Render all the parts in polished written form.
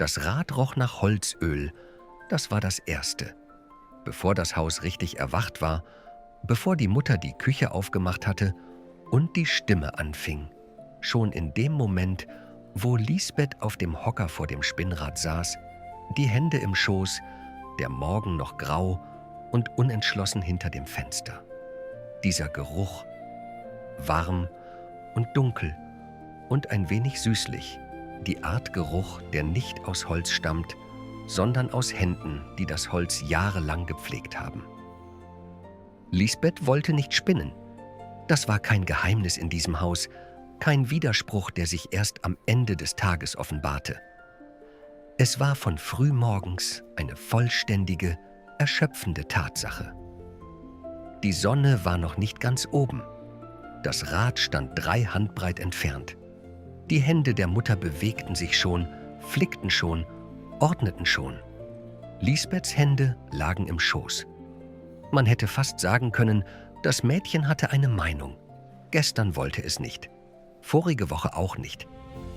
Das Rad roch nach Holzöl, das war das Erste. Bevor das Haus richtig erwacht war, bevor die Mutter die Küche aufgemacht hatte und die Stimme anfing, schon in dem Moment, wo Lisbeth auf dem Hocker vor dem Spinnrad saß, die Hände im Schoß, der Morgen noch grau und unentschlossen hinter dem Fenster. Dieser Geruch, warm und dunkel und ein wenig süßlich, die Art Geruch, der nicht aus Holz stammt, sondern aus Händen, die das Holz jahrelang gepflegt haben. Lisbeth wollte nicht spinnen. Das war kein Geheimnis in diesem Haus, kein Widerspruch, der sich erst am Ende des Tages offenbarte. Es war von frühmorgens eine vollständige, erschöpfende Tatsache. Die Sonne war noch nicht ganz oben. Das Rad stand 3 Handbreit entfernt. Die Hände der Mutter bewegten sich schon, flickten schon, ordneten schon. Lisbeths Hände lagen im Schoß. Man hätte fast sagen können, das Mädchen hatte eine Meinung. Gestern wollte es nicht. Vorige Woche auch nicht.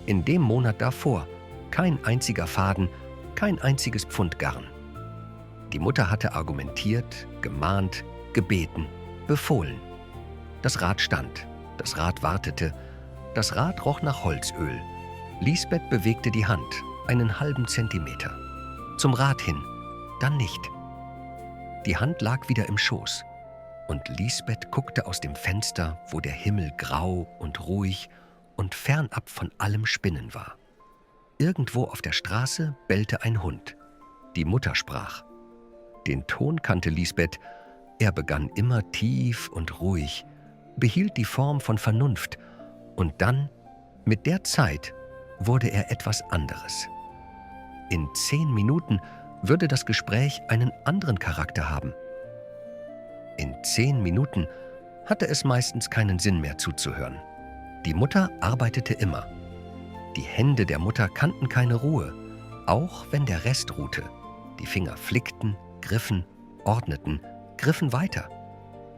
In dem Monat davor kein einziger Faden, kein einziges Pfund Garn. Die Mutter hatte argumentiert, gemahnt, gebeten, befohlen. Das Rad stand, das Rad wartete, das Rad roch nach Holzöl. Lisbeth bewegte die Hand, einen halben Zentimeter. Zum Rad hin, dann nicht. Die Hand lag wieder im Schoß. Und Lisbeth guckte aus dem Fenster, wo der Himmel grau und ruhig und fernab von allem Spinnen war. Irgendwo auf der Straße bellte ein Hund. Die Mutter sprach. Den Ton kannte Lisbeth. Er begann immer tief und ruhig, behielt die Form von Vernunft und dann, mit der Zeit, wurde er etwas anderes. In 10 Minuten würde das Gespräch einen anderen Charakter haben. In 10 Minuten hatte es meistens keinen Sinn mehr zuzuhören. Die Mutter arbeitete immer. Die Hände der Mutter kannten keine Ruhe, auch wenn der Rest ruhte. Die Finger flickten, griffen, ordneten, griffen weiter.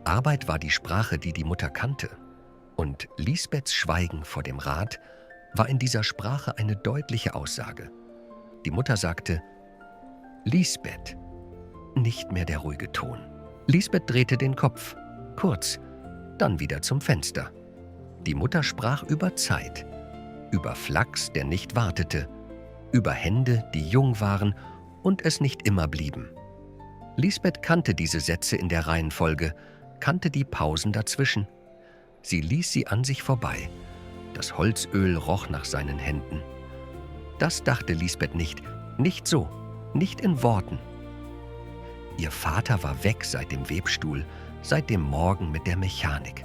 Arbeit war die Sprache, die die Mutter kannte. Und Lisbeths Schweigen vor dem Rad war in dieser Sprache eine deutliche Aussage. Die Mutter sagte, Lisbeth, nicht mehr der ruhige Ton. Lisbeth drehte den Kopf, kurz, dann wieder zum Fenster. Die Mutter sprach über Zeit, über Flachs, der nicht wartete, über Hände, die jung waren und es nicht immer blieben. Lisbeth kannte diese Sätze in der Reihenfolge, kannte die Pausen dazwischen. Sie ließ sie an sich vorbei. Das Holzöl roch nach seinen Händen. Das dachte Lisbeth nicht, nicht so, nicht in Worten. Ihr Vater war weg seit dem Webstuhl, seit dem Morgen mit der Mechanik,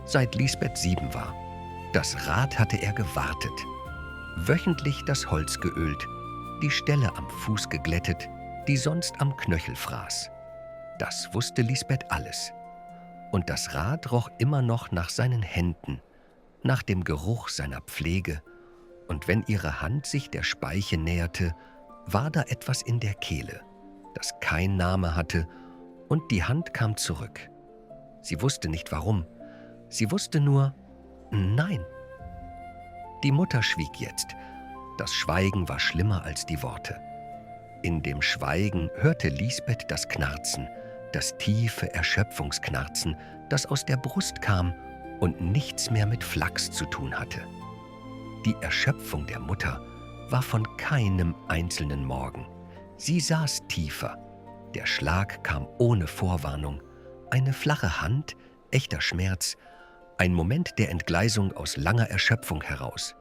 seit Lisbeth 7 war. Das Rad hatte er gewartet, wöchentlich das Holz geölt, die Stelle am Fuß geglättet, die sonst am Knöchel fraß. Das wusste Lisbeth alles. Und das Rad roch immer noch nach seinen Händen, nach dem Geruch seiner Pflege, und wenn ihre Hand sich der Speiche näherte, war da etwas in der Kehle, das kein Name hatte, und die Hand kam zurück. Sie wusste nicht warum, sie wusste nur, nein. Die Mutter schwieg jetzt. Das Schweigen war schlimmer als die Worte. In dem Schweigen hörte Lisbeth das Knarzen, das tiefe Erschöpfungsknarzen, das aus der Brust kam und nichts mehr mit Flachs zu tun hatte. Die Erschöpfung der Mutter war von keinem einzelnen Morgen. Sie saß tiefer. Der Schlag kam ohne Vorwarnung. Eine flache Hand, echter Schmerz, ein Moment der Entgleisung aus langer Erschöpfung heraus.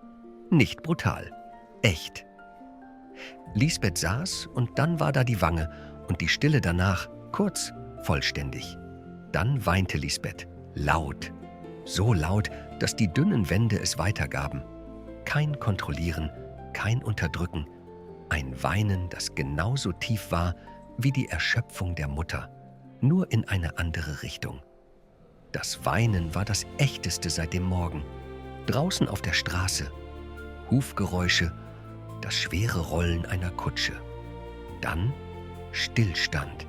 Nicht brutal, echt. Lisbeth saß und dann war da die Wange und die Stille danach, kurz, vollständig. Dann weinte Lisbeth, laut. So laut, dass die dünnen Wände es weitergaben. Kein Kontrollieren, kein Unterdrücken. Ein Weinen, das genauso tief war wie die Erschöpfung der Mutter, nur in eine andere Richtung. Das Weinen war das Echteste seit dem Morgen. Draußen auf der Straße. Hufgeräusche, das schwere Rollen einer Kutsche. Dann Stillstand.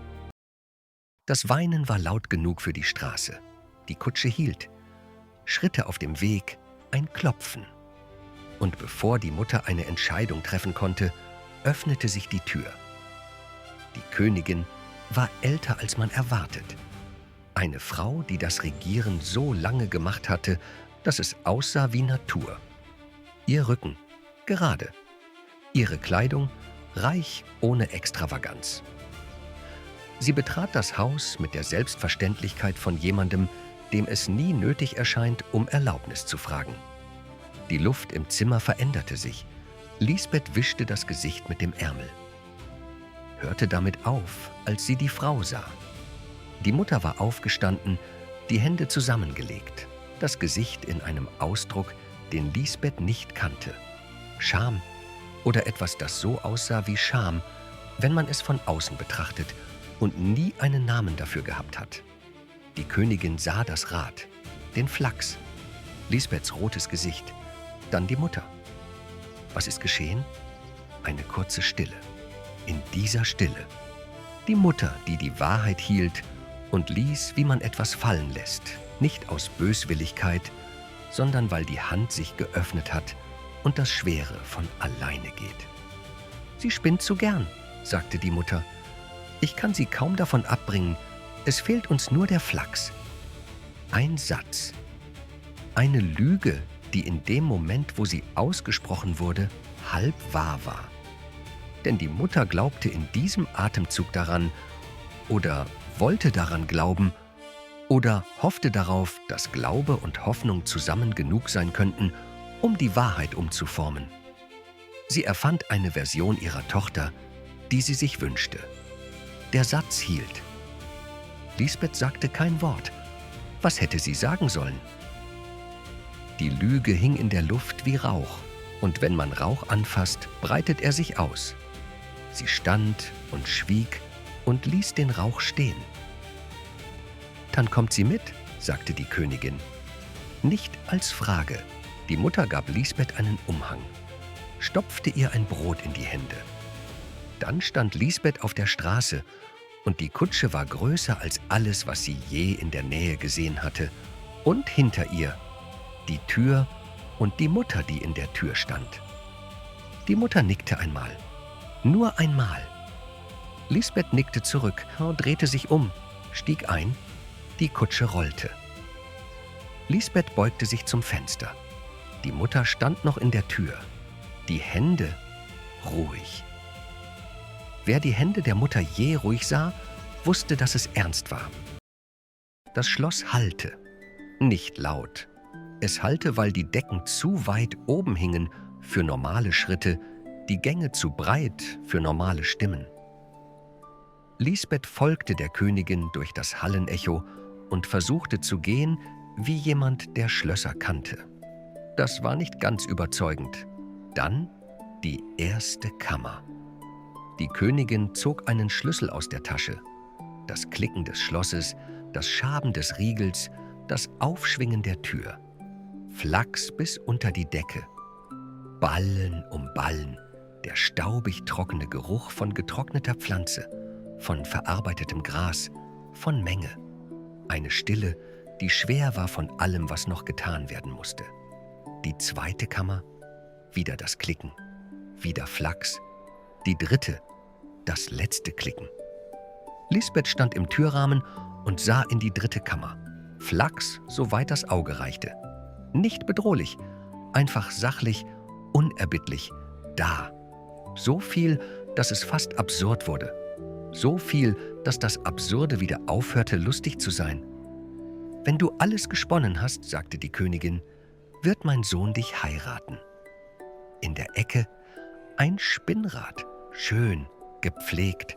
Das Weinen war laut genug für die Straße. Die Kutsche hielt. Schritte auf dem Weg, ein Klopfen. Und bevor die Mutter eine Entscheidung treffen konnte, öffnete sich die Tür. Die Königin war älter, als man erwartet. Eine Frau, die das Regieren so lange gemacht hatte, dass es aussah wie Natur. Ihr Rücken gerade, ihre Kleidung reich ohne Extravaganz. Sie betrat das Haus mit der Selbstverständlichkeit von jemandem, dem es nie nötig erscheint, um Erlaubnis zu fragen. Die Luft im Zimmer veränderte sich. Lisbeth wischte das Gesicht mit dem Ärmel. Hörte damit auf, als sie die Frau sah. Die Mutter war aufgestanden, die Hände zusammengelegt, das Gesicht in einem Ausdruck, den Lisbeth nicht kannte. Scham oder etwas, das so aussah wie Scham, wenn man es von außen betrachtet und nie einen Namen dafür gehabt hat. Die Königin sah das Rad, den Flachs, Lisbeths rotes Gesicht, dann die Mutter. Was ist geschehen? Eine kurze Stille. In dieser Stille. Die Mutter, die die Wahrheit hielt und ließ, wie man etwas fallen lässt, nicht aus Böswilligkeit, sondern weil die Hand sich geöffnet hat und das Schwere von alleine geht. »Sie spinnt zu gern«, sagte die Mutter. »Ich kann sie kaum davon abbringen. Es fehlt uns nur der Flachs.« Ein Satz. Eine Lüge, die in dem Moment, wo sie ausgesprochen wurde, halb wahr war. Denn die Mutter glaubte in diesem Atemzug daran oder wollte daran glauben oder hoffte darauf, dass Glaube und Hoffnung zusammen genug sein könnten, um die Wahrheit umzuformen. Sie erfand eine Version ihrer Tochter, die sie sich wünschte. Der Satz hielt. Lisbeth sagte kein Wort. Was hätte sie sagen sollen? Die Lüge hing in der Luft wie Rauch, und wenn man Rauch anfasst, breitet er sich aus. Sie stand und schwieg und ließ den Rauch stehen. »Dann kommt sie mit«, sagte die Königin. Nicht als Frage. Die Mutter gab Lisbeth einen Umhang, stopfte ihr ein Brot in die Hände. Dann stand Lisbeth auf der Straße, und die Kutsche war größer als alles, was sie je in der Nähe gesehen hatte, und hinter ihr die Tür und die Mutter, die in der Tür stand. Die Mutter nickte einmal. Nur einmal. Lisbeth nickte zurück, drehte sich um, stieg ein. Die Kutsche rollte. Lisbeth beugte sich zum Fenster. Die Mutter stand noch in der Tür. Die Hände ruhig. Wer die Hände der Mutter je ruhig sah, wusste, dass es ernst war. Das Schloss hallte. Nicht laut. Es hallte, weil die Decken zu weit oben hingen für normale Schritte, die Gänge zu breit für normale Stimmen. Lisbeth folgte der Königin durch das Hallenecho und versuchte zu gehen, wie jemand, der Schlösser kannte. Das war nicht ganz überzeugend. Dann die erste Kammer. Die Königin zog einen Schlüssel aus der Tasche. Das Klicken des Schlosses, das Schaben des Riegels, das Aufschwingen der Tür. Flachs bis unter die Decke. Ballen um Ballen, der staubig trockene Geruch von getrockneter Pflanze, von verarbeitetem Gras, von Menge. Eine Stille, die schwer war von allem, was noch getan werden musste. Die zweite Kammer, wieder das Klicken, wieder Flachs. Die dritte, das letzte Klicken. Lisbeth stand im Türrahmen und sah in die dritte Kammer. Flachs, soweit das Auge reichte. Nicht bedrohlich, einfach sachlich, unerbittlich, da. So viel, dass es fast absurd wurde. So viel, dass das Absurde wieder aufhörte, lustig zu sein. »Wenn du alles gesponnen hast«, sagte die Königin, »wird mein Sohn dich heiraten.« In der Ecke ein Spinnrad, schön, gepflegt,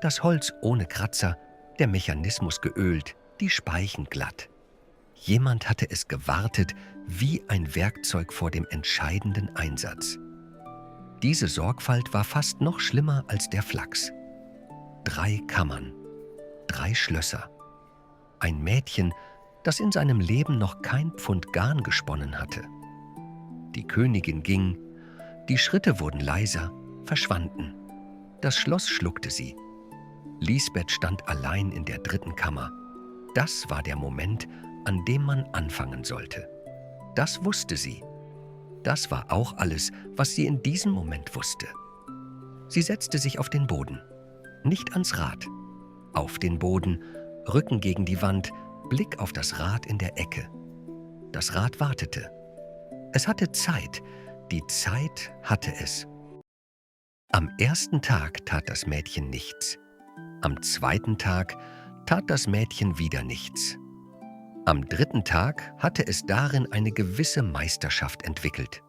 das Holz ohne Kratzer, der Mechanismus geölt, die Speichen glatt. Jemand hatte es gewartet wie ein Werkzeug vor dem entscheidenden Einsatz. Diese Sorgfalt war fast noch schlimmer als der Flachs. 3 Kammern, 3 Schlösser. Ein Mädchen, das in seinem Leben noch kein Pfund Garn gesponnen hatte. Die Königin ging, die Schritte wurden leiser, verschwanden. Das Schloss schluckte sie. Lisbeth stand allein in der dritten Kammer. Das war der Moment, an dem man anfangen sollte. Das wusste sie. Das war auch alles, was sie in diesem Moment wusste. Sie setzte sich auf den Boden, nicht ans Rad. Auf den Boden, Rücken gegen die Wand, Blick auf das Rad in der Ecke. Das Rad wartete. Es hatte Zeit. Die Zeit hatte es. Am ersten Tag tat das Mädchen nichts. Am zweiten Tag tat das Mädchen wieder nichts. Am dritten Tag hatte es darin eine gewisse Meisterschaft entwickelt.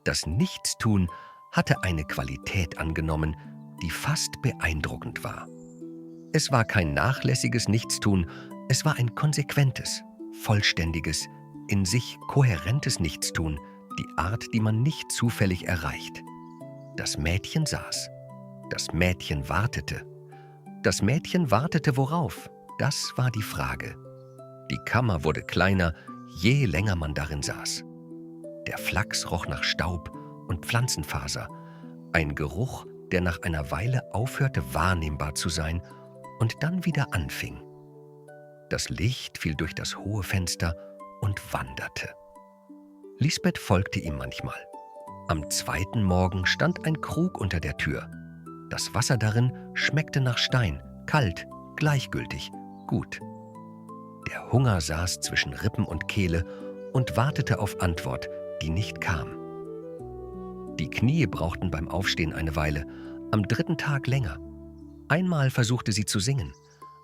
Das Nichtstun hatte eine Qualität angenommen, die fast beeindruckend war. Es war kein nachlässiges Nichtstun, es war ein konsequentes, vollständiges, in sich kohärentes Nichtstun, die Art, die man nicht zufällig erreicht. Das Mädchen saß. Das Mädchen wartete. Das Mädchen wartete worauf? Das war die Frage. Die Kammer wurde kleiner, je länger man darin saß. Der Flachs roch nach Staub und Pflanzenfaser, ein Geruch, der nach einer Weile aufhörte wahrnehmbar zu sein und dann wieder anfing. Das Licht fiel durch das hohe Fenster und wanderte. Lisbeth folgte ihm manchmal. Am zweiten Morgen stand ein Krug unter der Tür. Das Wasser darin schmeckte nach Stein, kalt, gleichgültig, gut. Der Hunger saß zwischen Rippen und Kehle und wartete auf Antwort, die nicht kam. Die Knie brauchten beim Aufstehen eine Weile, am dritten Tag länger. Einmal versuchte sie zu singen,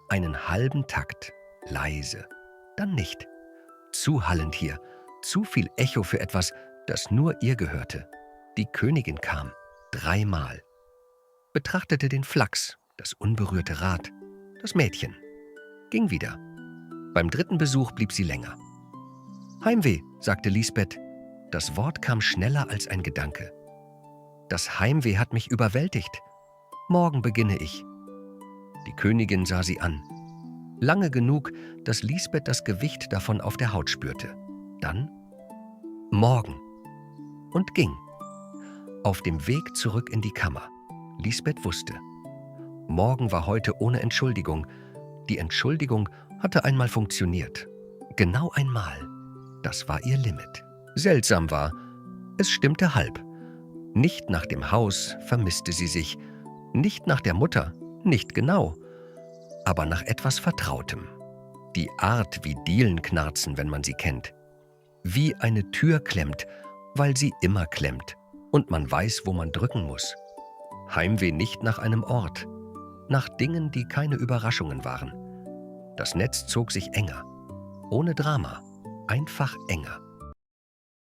einen halben Takt, leise, dann nicht. Zu hallend hier, zu viel Echo für etwas, das nur ihr gehörte. Die Königin kam, 3-mal. Betrachtete den Flachs, das unberührte Rad, das Mädchen. Ging wieder. Beim dritten Besuch blieb sie länger. Heimweh, sagte Lisbeth. Das Wort kam schneller als ein Gedanke. Das Heimweh hat mich überwältigt. Morgen beginne ich. Die Königin sah sie an. Lange genug, dass Lisbeth das Gewicht davon auf der Haut spürte. Dann morgen. Und ging. Auf dem Weg zurück in die Kammer. Lisbeth wusste. Morgen war heute ohne Entschuldigung. Die Entschuldigung hatte einmal funktioniert. Genau einmal. Das war ihr Limit. Seltsam war, es stimmte halb. Nicht nach dem Haus vermisste sie sich, nicht nach der Mutter, nicht genau, aber nach etwas Vertrautem. Die Art, wie Dielen knarzen, wenn man sie kennt. Wie eine Tür klemmt, weil sie immer klemmt und man weiß, wo man drücken muss. Heimweh nicht nach einem Ort, nach Dingen, die keine Überraschungen waren. Das Netz zog sich enger, ohne Drama, einfach enger.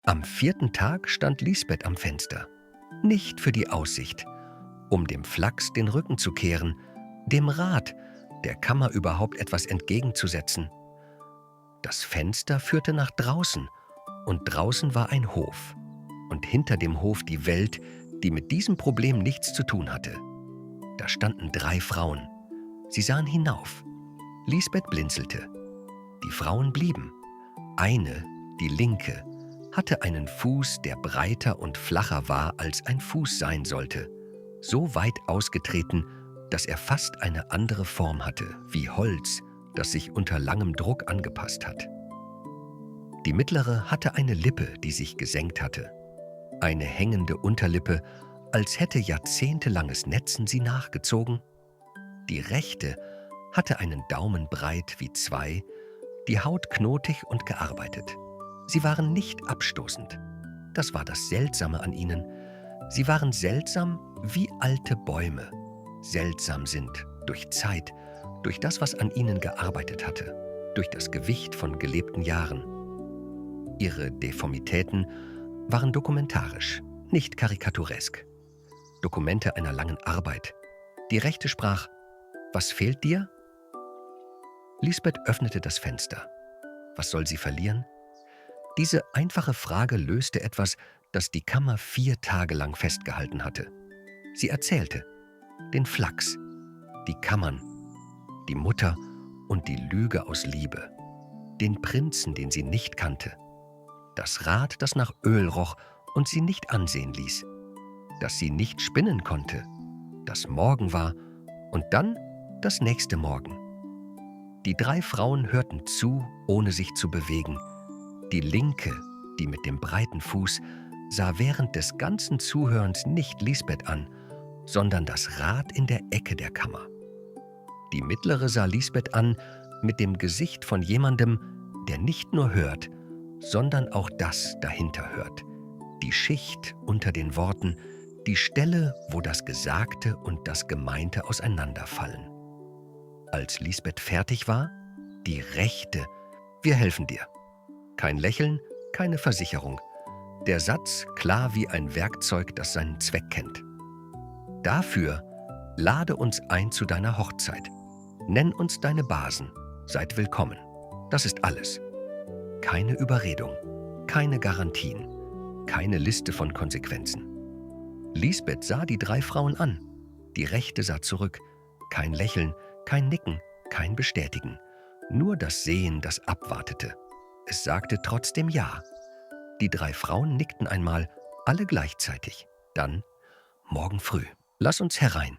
Am 4. Tag stand Lisbeth am Fenster. Nicht für die Aussicht, um dem Flachs den Rücken zu kehren, dem Rad, der Kammer überhaupt etwas entgegenzusetzen. Das Fenster führte nach draußen und draußen war ein Hof und hinter dem Hof die Welt, die mit diesem Problem nichts zu tun hatte. Da standen 3 Frauen. Sie sahen hinauf. Lisbeth blinzelte. Die Frauen blieben. Eine, die linke, hatte einen Fuß, der breiter und flacher war, als ein Fuß sein sollte. So weit ausgetreten, dass er fast eine andere Form hatte, wie Holz, das sich unter langem Druck angepasst hat. Die mittlere hatte eine Lippe, die sich gesenkt hatte. Eine hängende Unterlippe, als hätte jahrzehntelanges Netzen sie nachgezogen. Die rechte hatte einen Daumen breit wie 2, die Haut knotig und gearbeitet. Sie waren nicht abstoßend. Das war das Seltsame an ihnen. Sie waren seltsam wie alte Bäume. Seltsam sind durch Zeit, durch das, was an ihnen gearbeitet hatte, durch das Gewicht von gelebten Jahren. Ihre Deformitäten waren dokumentarisch, nicht karikaturesk. Dokumente einer langen Arbeit. Die rechte sprach: »Was fehlt dir?« Lisbeth öffnete das Fenster. Was soll sie verlieren? Diese einfache Frage löste etwas, das die Kammer 4 Tage lang festgehalten hatte. Sie erzählte: den Flachs, die Kammern, die Mutter und die Lüge aus Liebe, den Prinzen, den sie nicht kannte, das Rad, das nach Öl roch und sie nicht ansehen ließ, dass sie nicht spinnen konnte, das Morgen war und dann das nächste Morgen. Die 3 Frauen hörten zu, ohne sich zu bewegen. Die linke, die mit dem breiten Fuß, sah während des ganzen Zuhörens nicht Lisbeth an sondern das Rad in der Ecke der Kammer. Die mittlere sah Lisbeth an mit dem Gesicht von jemandem, der nicht nur hört, sondern auch das dahinter hört. Die Schicht unter den Worten, die Stelle, wo das Gesagte und das Gemeinte auseinanderfallen. Als Lisbeth fertig war, die Rechte, wir helfen dir. Kein Lächeln, keine Versicherung. Der Satz klar wie ein Werkzeug, das seinen Zweck kennt. Dafür lade uns ein zu deiner Hochzeit. Nenn uns deine Basen. Seid willkommen. Das ist alles. Keine Überredung, keine Garantien, keine Liste von Konsequenzen. Lisbeth sah die 3 Frauen an. Die Rechte sah zurück. Kein Lächeln, kein Nicken, kein Bestätigen. Nur das Sehen, das abwartete. Es sagte trotzdem Ja. Die 3 Frauen nickten einmal, alle gleichzeitig. Dann, morgen früh, lass uns herein.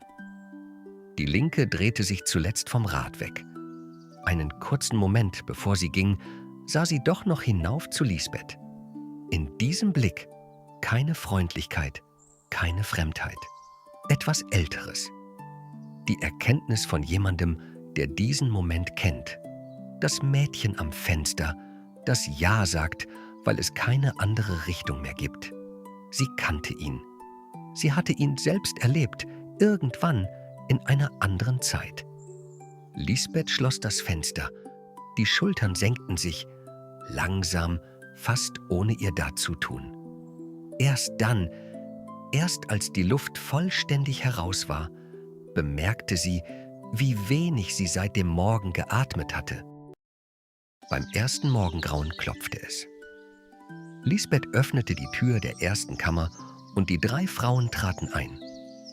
Die Linke drehte sich zuletzt vom Rad weg. Einen kurzen Moment, bevor sie ging, sah sie doch noch hinauf zu Lisbeth. In diesem Blick keine Freundlichkeit, keine Fremdheit. Etwas Älteres. Die Erkenntnis von jemandem, der diesen Moment kennt. Das Mädchen am Fenster, das Ja sagt, weil es keine andere Richtung mehr gibt. Sie kannte ihn. Sie hatte ihn selbst erlebt, irgendwann in einer anderen Zeit. Lisbeth schloss das Fenster. Die Schultern senkten sich, langsam, fast ohne ihr Dazutun. Erst dann, erst als die Luft vollständig heraus war, bemerkte sie, wie wenig sie seit dem Morgen geatmet hatte. Beim ersten Morgengrauen klopfte es. Lisbeth öffnete die Tür der ersten Kammer und die 3 Frauen traten ein.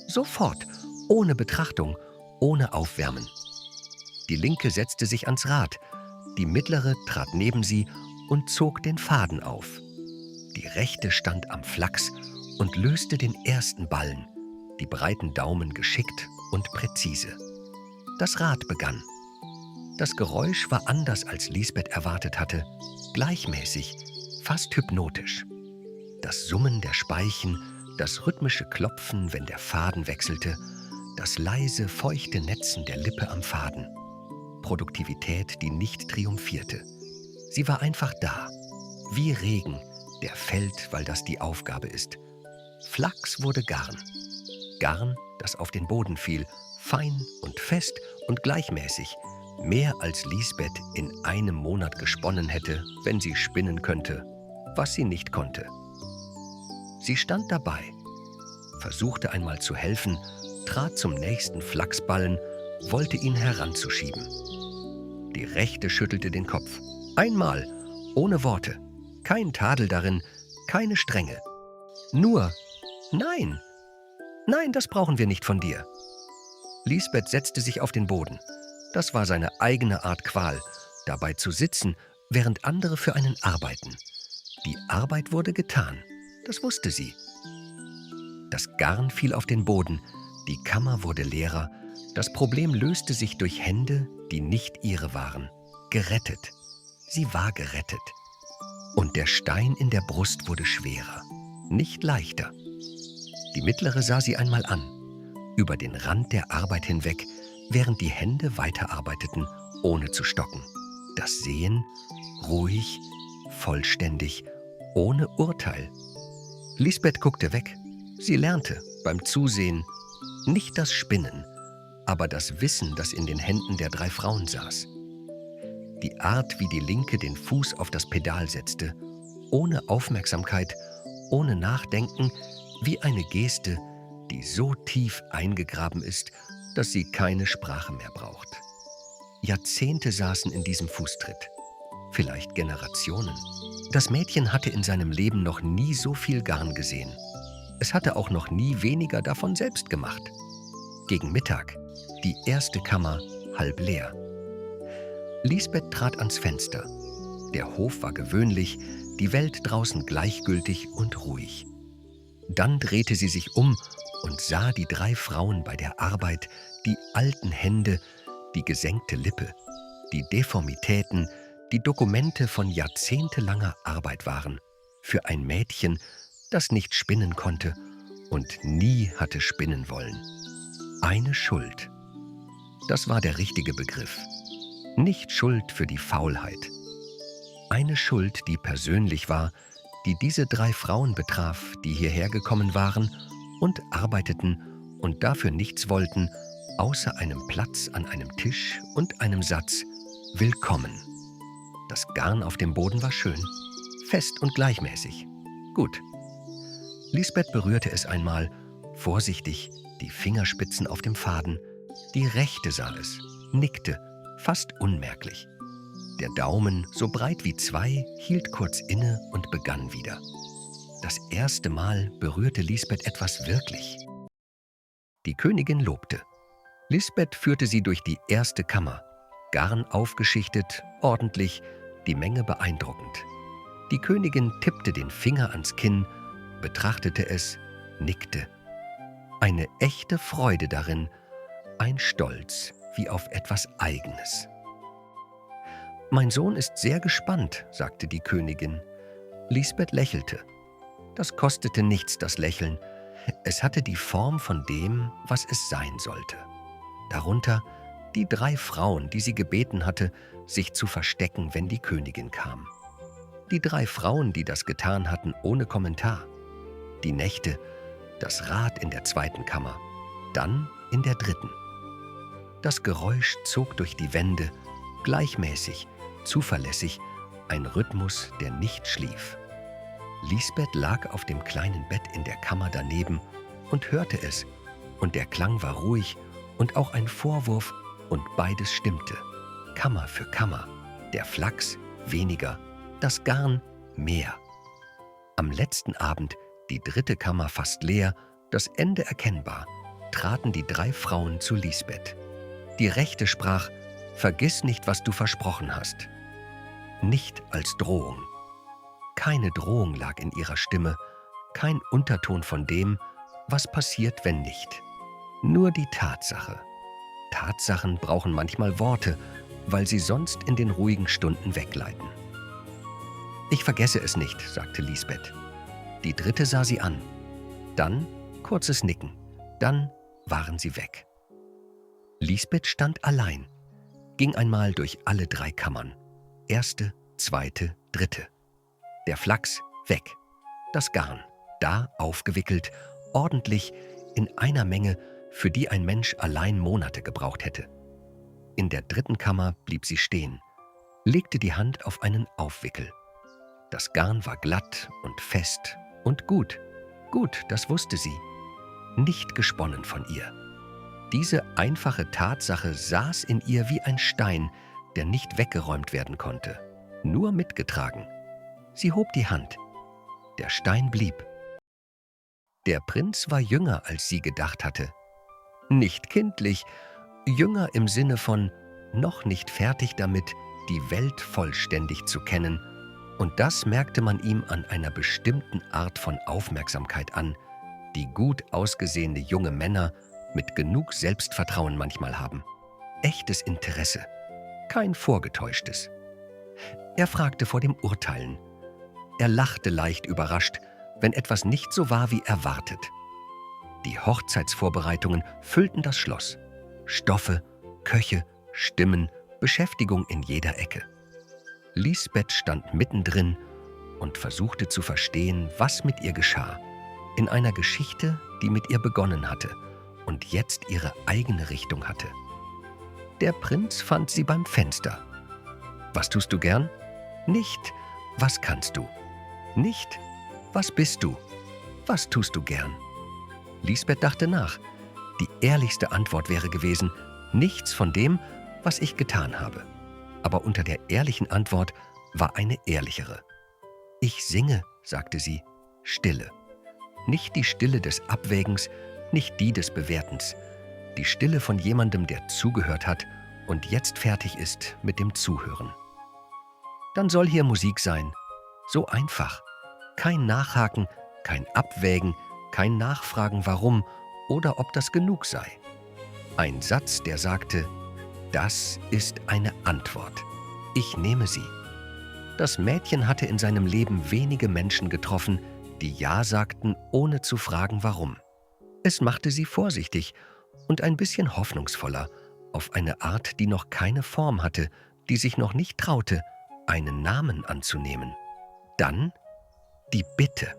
Sofort, ohne Betrachtung, ohne Aufwärmen. Die Linke setzte sich ans Rad, die mittlere trat neben sie und zog den Faden auf. Die Rechte stand am Flachs und löste den ersten Ballen, die breiten Daumen geschickt und präzise. Das Rad begann. Das Geräusch war anders, als Lisbeth erwartet hatte, gleichmäßig, fast hypnotisch. Das Summen der Speichen, das rhythmische Klopfen, wenn der Faden wechselte, das leise, feuchte Netzen der Lippe am Faden. Produktivität, die nicht triumphierte. Sie war einfach da, wie Regen, der fällt, weil das die Aufgabe ist. Flachs wurde Garn. Garn, das auf den Boden fiel, fein und fest und gleichmäßig, mehr als Lisbeth in einem Monat gesponnen hätte, wenn sie spinnen könnte, was sie nicht konnte. Sie stand dabei, versuchte einmal zu helfen, trat zum nächsten Flachsballen, wollte ihn heranzuschieben. Die Rechte schüttelte den Kopf. Einmal, ohne Worte, kein Tadel darin, keine Strenge. Nur, nein, nein, das brauchen wir nicht von dir. Lisbeth setzte sich auf den Boden. Das war seine eigene Art Qual, dabei zu sitzen, während andere für einen arbeiten. Die Arbeit wurde getan, das wusste sie. Das Garn fiel auf den Boden, die Kammer wurde leerer, das Problem löste sich durch Hände, die nicht ihre waren. Gerettet. Sie war gerettet. Und der Stein in der Brust wurde schwerer, nicht leichter. Die mittlere sah sie einmal an, über den Rand der Arbeit hinweg, während die Hände weiterarbeiteten, ohne zu stocken. Das Sehen, ruhig, vollständig, ohne Urteil. Lisbeth guckte weg. Sie lernte beim Zusehen nicht das Spinnen, aber das Wissen, das in den Händen der 3 Frauen saß. Die Art, wie die Linke den Fuß auf das Pedal setzte, ohne Aufmerksamkeit, ohne Nachdenken, wie eine Geste, die so tief eingegraben ist, dass sie keine Sprache mehr braucht. Jahrzehnte saßen in diesem Fußtritt, vielleicht Generationen. Das Mädchen hatte in seinem Leben noch nie so viel Garn gesehen. Es hatte auch noch nie weniger davon selbst gemacht. Gegen Mittag, die erste Kammer halb leer. Lisbeth trat ans Fenster. Der Hof war gewöhnlich, die Welt draußen gleichgültig und ruhig. Dann drehte sie sich um und sah die 3 Frauen bei der Arbeit, die alten Hände, die gesenkte Lippe, die Deformitäten, die Dokumente von jahrzehntelanger Arbeit waren, für ein Mädchen, das nicht spinnen konnte und nie hatte spinnen wollen. Eine Schuld. Das war der richtige Begriff. Nicht Schuld für die Faulheit. Eine Schuld, die persönlich war, die diese 3 Frauen betraf, die hierher gekommen waren und arbeiteten und dafür nichts wollten, außer einem Platz an einem Tisch und einem Satz »Willkommen«. Das Garn auf dem Boden war schön, fest und gleichmäßig. Gut. Lisbeth berührte es einmal, vorsichtig, die Fingerspitzen auf dem Faden. Die Rechte sah es, nickte, fast unmerklich. Der Daumen, so breit wie 2, hielt kurz inne und begann wieder. Das erste Mal berührte Lisbeth etwas wirklich. Die Königin lobte. Lisbeth führte sie durch die erste Kammer. Garn aufgeschichtet, ordentlich, die Menge beeindruckend. Die Königin tippte den Finger ans Kinn, betrachtete es, nickte. Eine echte Freude darin, ein Stolz wie auf etwas Eigenes. »Mein Sohn ist sehr gespannt«, sagte die Königin. Lisbeth lächelte. Das kostete nichts, das Lächeln. Es hatte die Form von dem, was es sein sollte. Darunter die 3 Frauen, die sie gebeten hatte, sich zu verstecken, wenn die Königin kam. Die 3 Frauen, die das getan hatten, ohne Kommentar. Die Nächte, das Rad in der 2. Kammer, dann in der 3. Das Geräusch zog durch die Wände, gleichmäßig, zuverlässig, ein Rhythmus, der nicht schlief. Lisbeth lag auf dem kleinen Bett in der Kammer daneben und hörte es, und der Klang war ruhig und auch ein Vorwurf, und beides stimmte. Kammer für Kammer, der Flachs weniger, das Garn mehr. Am letzten Abend, die 3. Kammer fast leer, das Ende erkennbar, traten die 3 Frauen zu Lisbeth. Die Rechte sprach: »Vergiss nicht, was du versprochen hast.« Nicht als Drohung. Keine Drohung lag in ihrer Stimme, kein Unterton von dem, was passiert, wenn nicht. Nur die Tatsache. Tatsachen brauchen manchmal Worte, weil sie sonst in den ruhigen Stunden wegleiten. »Ich vergesse es nicht«, sagte Lisbeth. Die 3. sah sie an. Dann kurzes Nicken. Dann waren sie weg. Lisbeth stand allein, ging einmal durch alle 3 Kammern. 1., 2., 3. Der Flachs weg. Das Garn, da aufgewickelt, ordentlich, in einer Menge, für die ein Mensch allein Monate gebraucht hätte. In der 3. Kammer blieb sie stehen, legte die Hand auf einen Aufwickel. Das Garn war glatt und fest und gut. Gut, das wusste sie. Nicht gesponnen von ihr. Diese einfache Tatsache saß in ihr wie ein Stein, der nicht weggeräumt werden konnte, nur mitgetragen. Sie hob die Hand. Der Stein blieb. Der Prinz war jünger, als sie gedacht hatte. Nicht kindlich, jünger im Sinne von noch nicht fertig damit, die Welt vollständig zu kennen. Und das merkte man ihm an einer bestimmten Art von Aufmerksamkeit an, die gut ausgesehene junge Männer mit genug Selbstvertrauen manchmal haben. Echtes Interesse, kein vorgetäuschtes. Er fragte vor dem Urteilen. Er lachte leicht überrascht, wenn etwas nicht so war wie erwartet. Die Hochzeitsvorbereitungen füllten das Schloss. Stoffe, Köche, Stimmen, Beschäftigung in jeder Ecke. Lisbeth stand mittendrin und versuchte zu verstehen, was mit ihr geschah. In einer Geschichte, die mit ihr begonnen hatte und jetzt ihre eigene Richtung hatte. Der Prinz fand sie beim Fenster. »Was tust du gern?« »Nicht, was kannst du?« »Nicht, was bist du?« »Was tust du gern?« Lisbeth dachte nach. Die ehrlichste Antwort wäre gewesen: nichts von dem, was ich getan habe. Aber unter der ehrlichen Antwort war eine ehrlichere. »Ich singe«, sagte sie, »Stille. Nicht die Stille des Abwägens, nicht die des Bewertens. Die Stille von jemandem, der zugehört hat und jetzt fertig ist mit dem Zuhören. Dann soll hier Musik sein. So einfach. Kein Nachhaken, kein Abwägen, kein Nachfragen, warum oder ob das genug sei. Ein Satz, der sagte: Das ist eine Antwort. Ich nehme sie. Das Mädchen hatte in seinem Leben wenige Menschen getroffen, die Ja sagten, ohne zu fragen, warum. Es machte sie vorsichtig und ein bisschen hoffnungsvoller, auf eine Art, die noch keine Form hatte, die sich noch nicht traute, einen Namen anzunehmen. Dann die Bitte.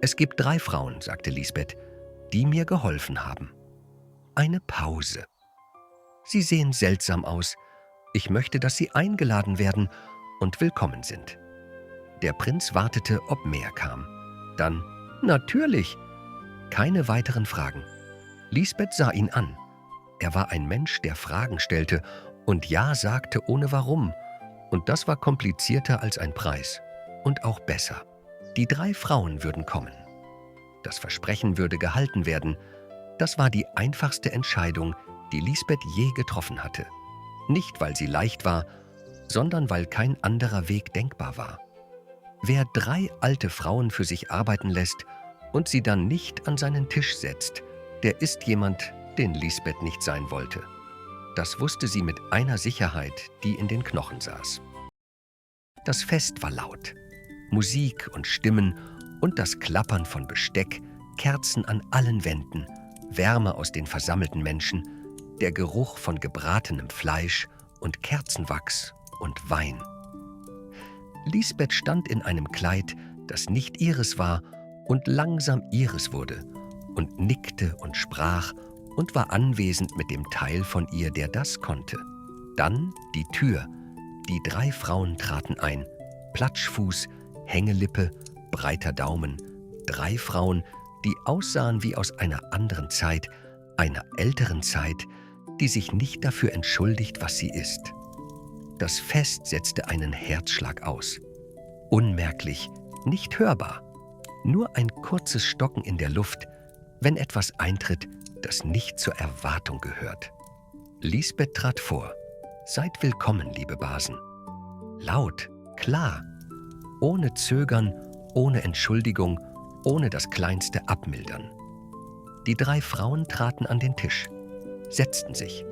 Es gibt 3 Frauen, sagte Lisbeth, die mir geholfen haben. Eine Pause. Sie sehen seltsam aus. Ich möchte, dass sie eingeladen werden und willkommen sind. Der Prinz wartete, ob mehr kam. Dann, natürlich. Keine weiteren Fragen. Lisbeth sah ihn an. Er war ein Mensch, der Fragen stellte und Ja sagte ohne Warum. Und das war komplizierter als ein Preis. Und auch besser. Die 3 Frauen würden kommen. Das Versprechen würde gehalten werden. Das war die einfachste Entscheidung, die Lisbeth je getroffen hatte. Nicht, weil sie leicht war, sondern weil kein anderer Weg denkbar war. Wer 3 alte Frauen für sich arbeiten lässt und sie dann nicht an seinen Tisch setzt, der ist jemand, den Lisbeth nicht sein wollte. Das wusste sie mit einer Sicherheit, die in den Knochen saß. Das Fest war laut. Musik und Stimmen und das Klappern von Besteck, Kerzen an allen Wänden, Wärme aus den versammelten Menschen, der Geruch von gebratenem Fleisch und Kerzenwachs und Wein. Lisbeth stand in einem Kleid, das nicht ihres war und langsam ihres wurde, und nickte und sprach und war anwesend mit dem Teil von ihr, der das konnte. Dann die Tür. Die 3 Frauen traten ein. Platschfuß, Hängelippe, breiter Daumen. 3 Frauen, die aussahen wie aus einer anderen Zeit, einer älteren Zeit, die sich nicht dafür entschuldigt, was sie ist. Das Fest setzte einen Herzschlag aus. Unmerklich, nicht hörbar. Nur ein kurzes Stocken in der Luft, wenn etwas eintritt, das nicht zur Erwartung gehört. Lisbeth trat vor. Seid willkommen, liebe Basen. Laut, klar, ohne Zögern, ohne Entschuldigung, ohne das kleinste Abmildern. Die 3 Frauen traten an den Tisch, setzten sich.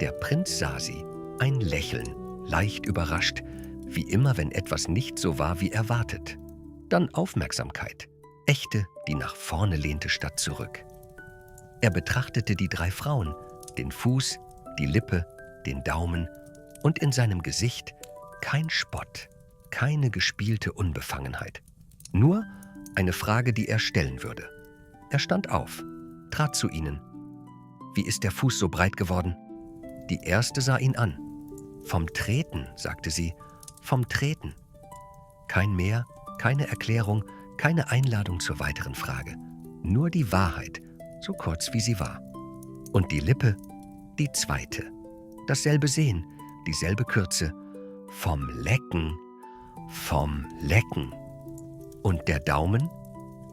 Der Prinz sah sie, ein Lächeln, leicht überrascht, wie immer, wenn etwas nicht so war, wie erwartet. Dann Aufmerksamkeit, echte, die nach vorne lehnte statt zurück. Er betrachtete die 3 Frauen, den Fuß, die Lippe, den Daumen und in seinem Gesicht kein Spott, keine gespielte Unbefangenheit. Nur eine Frage, die er stellen würde. Er stand auf, trat zu ihnen. Wie ist der Fuß so breit geworden? Die erste sah ihn an. Vom Treten, sagte sie, vom Treten. Kein Mehr, keine Erklärung, keine Einladung zur weiteren Frage. Nur die Wahrheit, so kurz wie sie war. Und die Lippe, die zweite. Dasselbe Sehen, dieselbe Kürze. Vom Lecken, vom Lecken. Und der Daumen?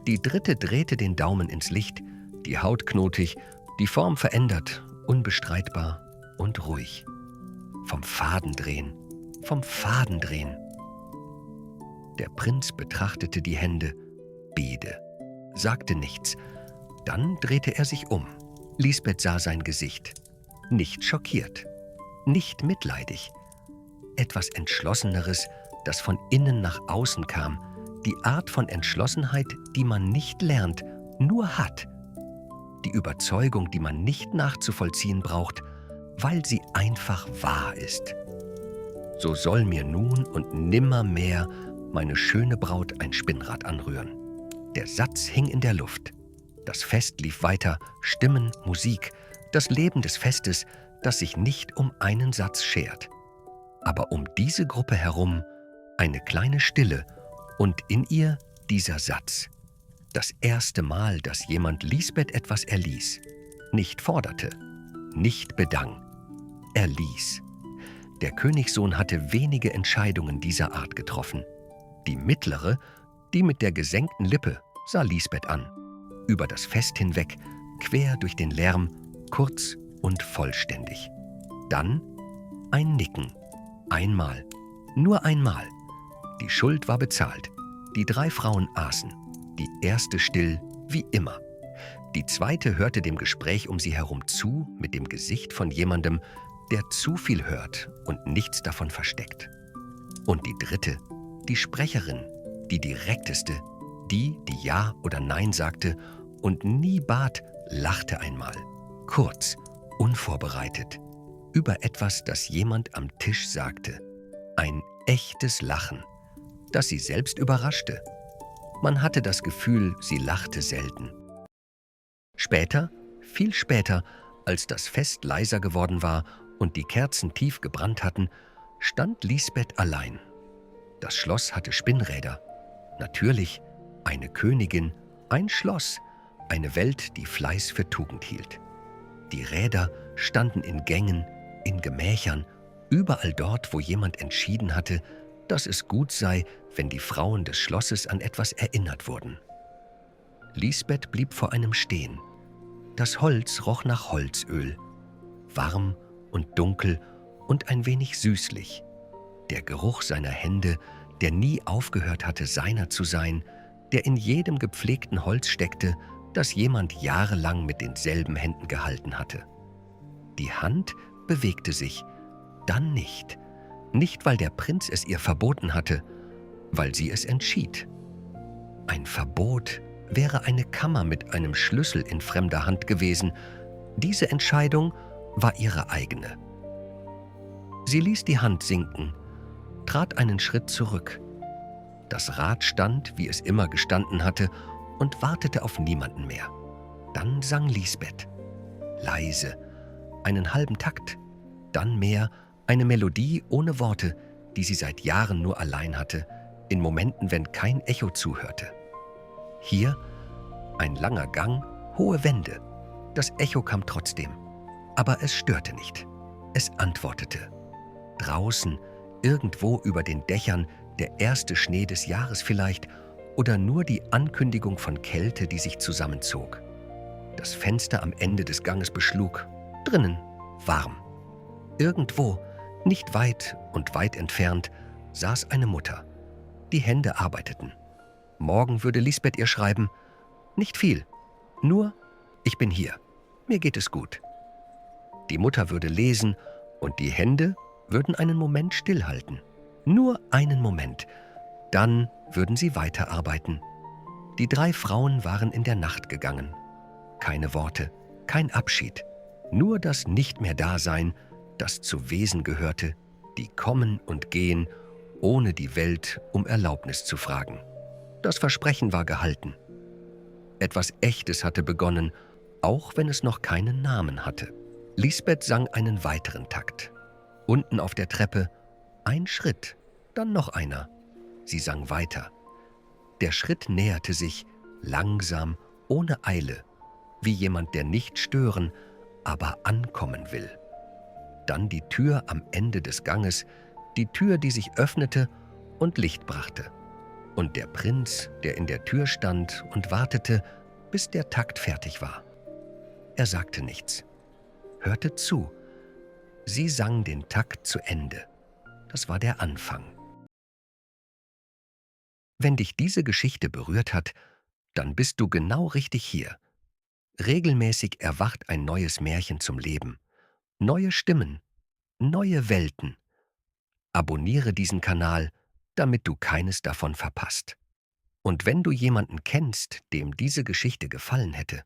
Die dritte drehte den Daumen ins Licht, die Haut knotig, die Form verändert, unbestreitbar und ruhig. Vom Fadendrehen, vom Fadendrehen. Der Prinz betrachtete die Hände, Bede, sagte nichts. Dann drehte er sich um. Lisbeth sah sein Gesicht. Nicht schockiert, nicht mitleidig. Etwas Entschlosseneres, das von innen nach außen kam. Die Art von Entschlossenheit, die man nicht lernt, nur hat. Die Überzeugung, die man nicht nachzuvollziehen braucht, weil sie einfach wahr ist. So soll mir nun und nimmermehr meine schöne Braut ein Spinnrad anrühren. Der Satz hing in der Luft. Das Fest lief weiter, Stimmen, Musik, das Leben des Festes, das sich nicht um einen Satz schert. Aber um diese Gruppe herum eine kleine Stille und in ihr dieser Satz. Das erste Mal, dass jemand Lisbeth etwas erließ. Nicht forderte, nicht bedang. Er ließ. Der Königssohn hatte wenige Entscheidungen dieser Art getroffen. Die mittlere, die mit der gesenkten Lippe, sah Lisbeth an. Über das Fest hinweg, quer durch den Lärm, kurz und vollständig. Dann ein Nicken. Einmal. Nur einmal. Die Schuld war bezahlt. Die 3 Frauen aßen. Die erste still, wie immer. Die zweite hörte dem Gespräch um sie herum zu, mit dem Gesicht von jemandem, der zu viel hört und nichts davon versteckt. Und die dritte, die Sprecherin, die direkteste, die Ja oder Nein sagte und nie bat, lachte einmal, kurz, unvorbereitet, über etwas, das jemand am Tisch sagte. Ein echtes Lachen, das sie selbst überraschte. Man hatte das Gefühl, sie lachte selten. Später, viel später, als das Fest leiser geworden war und die Kerzen tief gebrannt hatten, stand Lisbeth allein. Das Schloss hatte Spinnräder. Natürlich, eine Königin, ein Schloss, eine Welt, die Fleiß für Tugend hielt. Die Räder standen in Gängen, in Gemächern, überall dort, wo jemand entschieden hatte, dass es gut sei, wenn die Frauen des Schlosses an etwas erinnert wurden. Lisbeth blieb vor einem stehen. Das Holz roch nach Holzöl, warm und dunkel und ein wenig süßlich. Der Geruch seiner Hände, der nie aufgehört hatte, seiner zu sein, der in jedem gepflegten Holz steckte, das jemand jahrelang mit denselben Händen gehalten hatte. Die Hand bewegte sich, dann nicht. Nicht, weil der Prinz es ihr verboten hatte, weil sie es entschied. Ein Verbot wäre eine Kammer mit einem Schlüssel in fremder Hand gewesen. Diese Entscheidung war ihre eigene. Sie ließ die Hand sinken, trat einen Schritt zurück. Das Rad stand, wie es immer gestanden hatte, und wartete auf niemanden mehr. Dann sang Lisbeth. Leise, einen halben Takt, dann mehr, eine Melodie ohne Worte, die sie seit Jahren nur allein hatte, in Momenten, wenn kein Echo zuhörte. Hier ein langer Gang, hohe Wände. Das Echo kam trotzdem, aber es störte nicht. Es antwortete. Draußen, irgendwo über den Dächern, der erste Schnee des Jahres vielleicht, oder nur die Ankündigung von Kälte, die sich zusammenzog. Das Fenster am Ende des Ganges beschlug. Drinnen, warm. Irgendwo, nicht weit und weit entfernt, saß eine Mutter. Die Hände arbeiteten. Morgen würde Lisbeth ihr schreiben, nicht viel, nur, ich bin hier, mir geht es gut. Die Mutter würde lesen und die Hände würden einen Moment stillhalten. Nur einen Moment. Dann würden sie weiterarbeiten. Die 3 Frauen waren in der Nacht gegangen. Keine Worte, kein Abschied, nur das Nicht-mehr-Dasein, das zu Wesen gehörte, die kommen und gehen, ohne die Welt um Erlaubnis zu fragen. Das Versprechen war gehalten. Etwas Echtes hatte begonnen, auch wenn es noch keinen Namen hatte. Lisbeth sang einen weiteren Takt. Unten auf der Treppe ein Schritt, dann noch einer. Sie sang weiter. Der Schritt näherte sich, langsam, ohne Eile, wie jemand, der nicht stören, aber ankommen will. Dann die Tür am Ende des Ganges, die Tür, die sich öffnete und Licht brachte. Und der Prinz, der in der Tür stand und wartete, bis der Takt fertig war. Er sagte nichts, hörte zu. Sie sang den Takt zu Ende. Das war der Anfang. Wenn dich diese Geschichte berührt hat, dann bist du genau richtig hier. Regelmäßig erwacht ein neues Märchen zum Leben. Neue Stimmen, neue Welten. Abonniere diesen Kanal, damit du keines davon verpasst. Und wenn du jemanden kennst, dem diese Geschichte gefallen hätte,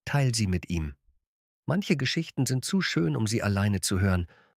teil sie mit ihm. Manche Geschichten sind zu schön, um sie alleine zu hören,